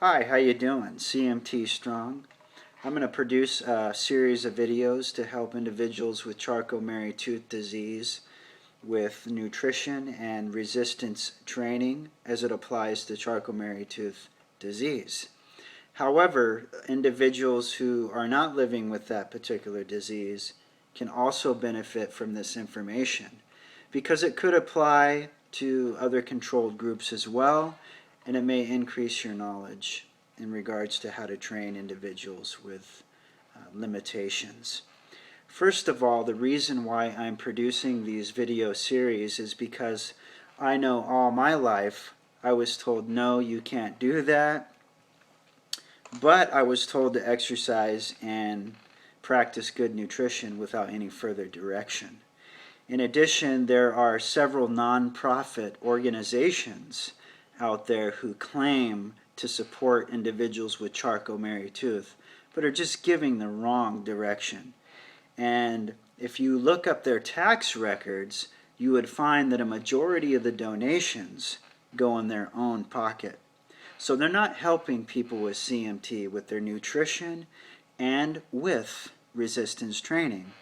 Hi, how you doing? Cmtstrong. I'm going to produce a series of videos to help individuals with Charcot Marie tooth disease with nutrition and resistance training as it applies to Charcot Marie tooth disease. However, individuals who are not living with that particular disease can also benefit from this information because it could apply to other controlled groups as well, and it may increase your knowledge in regards to how to train individuals with limitations. First of all, the reason why I'm producing these video series is because I know all my life I was told, no, you can't do that, but I was told to exercise and practice good nutrition without any further direction. In addition, there are several non-profit organizations out there who claim to support individuals with Charcot Marie tooth, but are just giving the wrong direction. And if you look up their tax records, you would find that a majority of the donations go in their own pocket. So they're not helping people with CMT with their nutrition and with resistance training.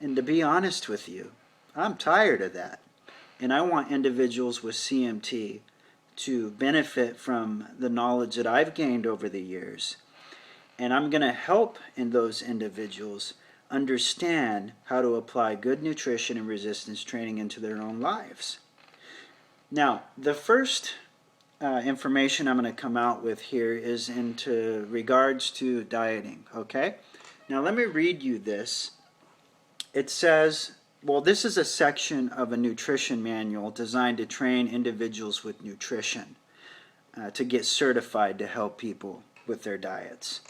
And to be honest with you, I'm tired of that. And I want individuals with CMT to benefit from the knowledge that I've gained over the years. And I'm going to help those individuals understand how to apply good nutrition and resistance training into their own lives. Now, the first information I'm going to come out with here is into regards to dieting, okay? Now let me read you this. It says, well, this is a section of a nutrition manual designed to train individuals with nutrition to get certified to help people with their diets.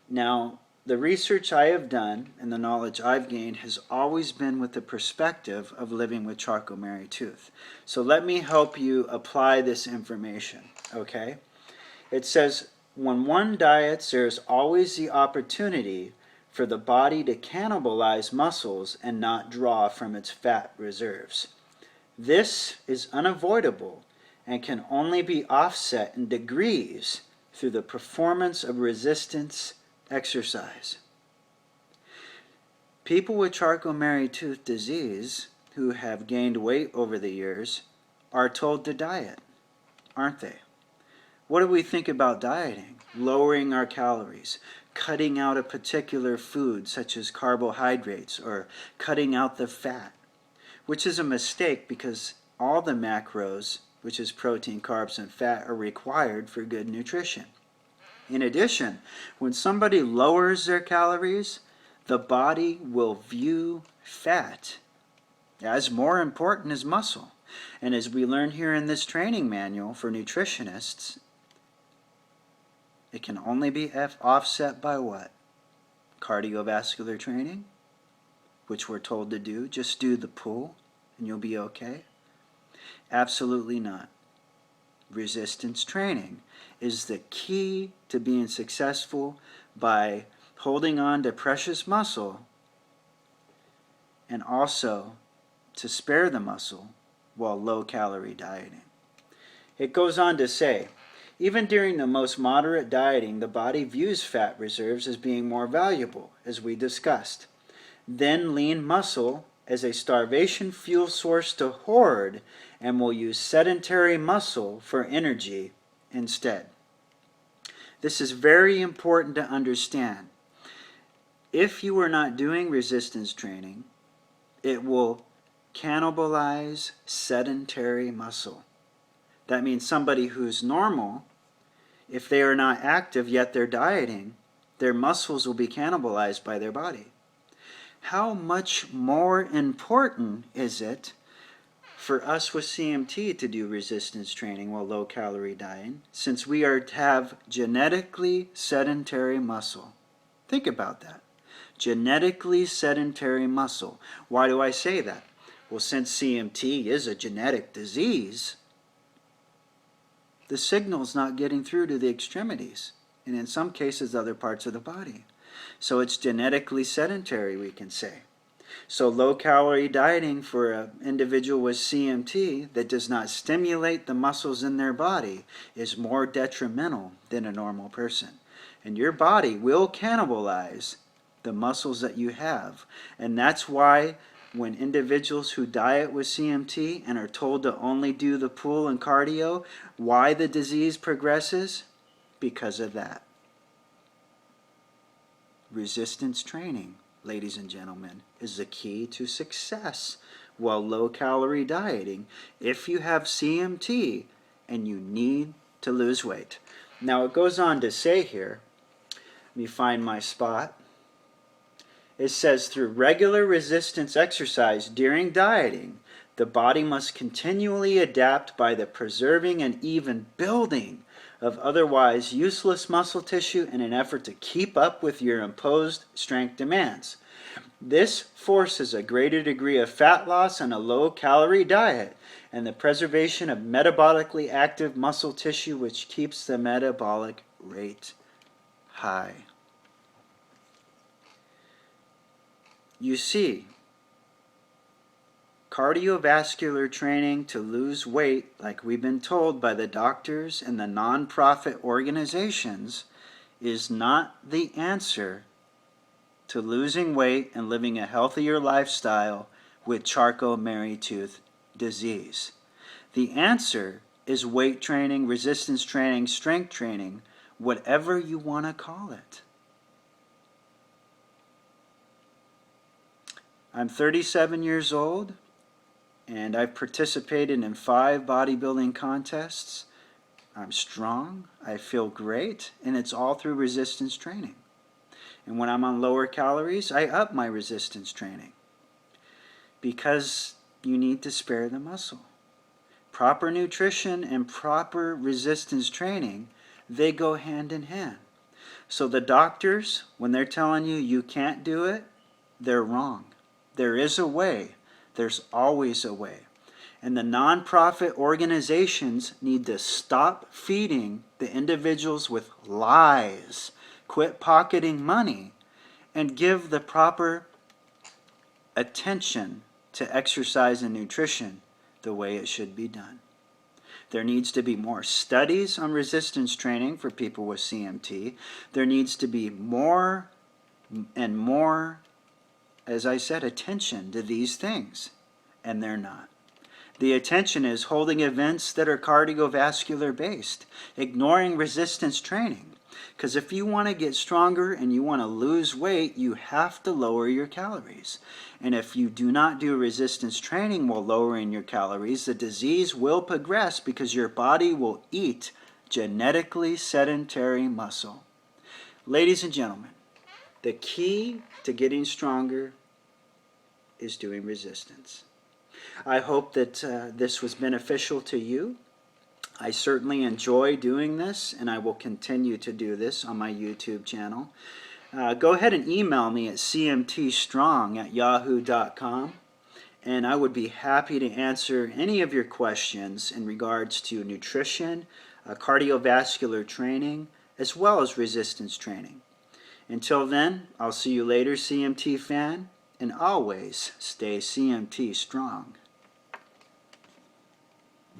Now, the research I have done and the knowledge I've gained has always been with the perspective of living with Charcot Marie tooth. So let me help you apply this information, okay? It says, when one diets, there's always the opportunity for the body to cannibalize muscles and not draw from its fat reserves. This is unavoidable and can only be offset in degrees through the performance of resistance exercise. People with Charcot Marie tooth disease who have gained weight over the years are told to diet, aren't they? What do we think about dieting? Lowering our calories, cutting out a particular food such as carbohydrates, or cutting out the fat, which is a mistake because all the macros, which is protein, carbs, and fat, are required for good nutrition. In addition, when somebody lowers their calories, the body will view fat as more important as muscle. And as we learn here in this training manual for nutritionists, it can only be offset by what? Cardiovascular training, which we're told to do. Just do the pull and you'll be okay. Absolutely not. Resistance training is the key to being successful by holding on to precious muscle and also to spare the muscle while low-calorie dieting. It goes on to say, even during the most moderate dieting, the body views fat reserves as being more valuable, as we discussed. Then lean muscle as a starvation fuel source to hoard and will use sedentary muscle for energy instead. This is very important to understand. If you are not doing resistance training, it will cannibalize sedentary muscle. That means somebody who's normal, if they are not active yet they're dieting, their muscles will be cannibalized by their body. How much more important is it for us with CMT to do resistance training while low-calorie dieting, since we have genetically sedentary muscle? Think about that. Genetically sedentary muscle. Why do I say that? Well, since CMT is a genetic disease, the signal's not getting through to the extremities, and in some cases other parts of the body. So it's genetically sedentary, we can say. So low-calorie dieting for an individual with CMT that does not stimulate the muscles in their body is more detrimental than a normal person. And your body will cannibalize the muscles that you have. And that's why when individuals who diet with CMT and are told to only do the pool and cardio, why the disease progresses? Because of that. Resistance training, ladies and gentlemen, is the key to success while low-calorie dieting if you have CMT and you need to lose weight. Now it goes on to say here, let me find my spot. It says through regular resistance exercise during dieting, the body must continually adapt by the preserving and even building of otherwise useless muscle tissue in an effort to keep up with your imposed strength demands. This forces a greater degree of fat loss on a low-calorie diet and the preservation of metabolically active muscle tissue, which keeps the metabolic rate high. You see, cardiovascular training to lose weight, like we've been told by the doctors and the non-profit organizations, is not the answer to losing weight and living a healthier lifestyle with Charcot Marie tooth disease. The answer is weight training, resistance training, strength training, whatever you want to call it. I'm 37 years old, and I've participated in 5 bodybuilding contests. I'm strong, I feel great, and it's all through resistance training. And when I'm on lower calories, I up my resistance training because you need to spare the muscle. Proper nutrition and proper resistance training, they go hand in hand. So the doctors, when they're telling you you can't do it, they're wrong. There is a way. There's always a way. And the nonprofit organizations need to stop feeding the individuals with lies, quit pocketing money, and give the proper attention to exercise and nutrition the way it should be done. There needs to be more studies on resistance training for people with CMT. There needs to be more and more, as I said, attention to these things, and they're not. The attention is holding events that are cardiovascular based, ignoring resistance training. Because if you want to get stronger and you want to lose weight, you have to lower your calories. And if you do not do resistance training while lowering your calories, the disease will progress because your body will eat genetically sedentary muscle. Ladies and gentlemen, the key to getting stronger is doing resistance. I hope that this was beneficial to you. I certainly enjoy doing this, and I will continue to do this on my YouTube channel. Go ahead and email me at cmtstrong@yahoo.com, and I would be happy to answer any of your questions in regards to nutrition, cardiovascular training, as well as resistance training. Until then, I'll see you later, CMT fan, and always stay CMT strong.